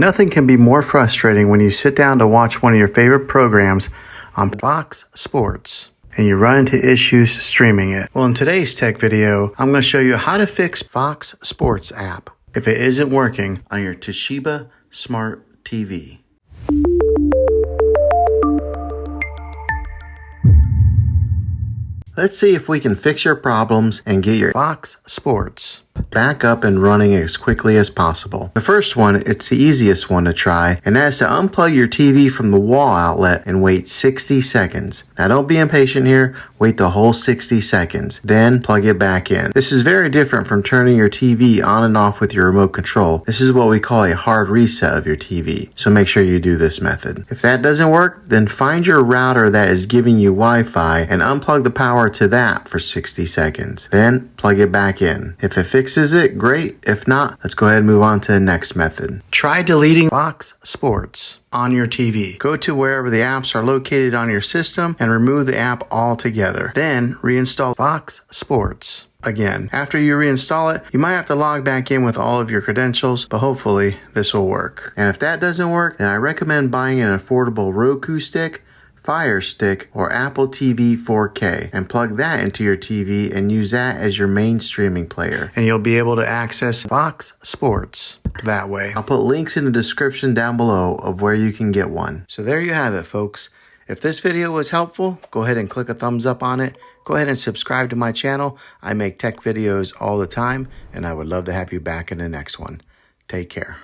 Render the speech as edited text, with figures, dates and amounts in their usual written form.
Nothing can be more frustrating when you sit down to watch one of your favorite programs on Fox Sports and you run into issues streaming it. Well, in today's tech video, I'm going to show you how to fix Fox Sports app if it isn't working on your Toshiba Smart TV. Let's see if we can fix your problems and get your Fox Sports back up and running as quickly as possible. The first one, it's the easiest one to try, and that is to unplug your TV from the wall outlet and wait 60 seconds. Now don't be impatient here, wait the whole 60 seconds, then plug it back in. This is very different from turning your TV on and off with your remote control. This is what we call a hard reset of your TV, so make sure you do this method. If that doesn't work, then find your router that is giving you Wi-Fi and unplug the power to that for 60 seconds. Then plug it back in. If it fixes it, great. If not, let's go ahead and move on to the next method. Try deleting Fox Sports on your TV. Go to wherever the apps are located on your system and remove the app altogether. Then reinstall Fox Sports again. After you reinstall it, you might have to log back in with all of your credentials, but hopefully this will work. And if that doesn't work, then I recommend buying an affordable Roku stick, Fire Stick, or Apple TV 4K and plug that into your TV and use that as your main streaming player. And you'll be able to access Fox Sports that way. I'll put links in the description down below of where you can get one. So there you have it, folks. If this video was helpful, go ahead and click a thumbs up on it. Go ahead and subscribe to my channel. I make tech videos all the time, and I would love to have you back in the next one. Take care.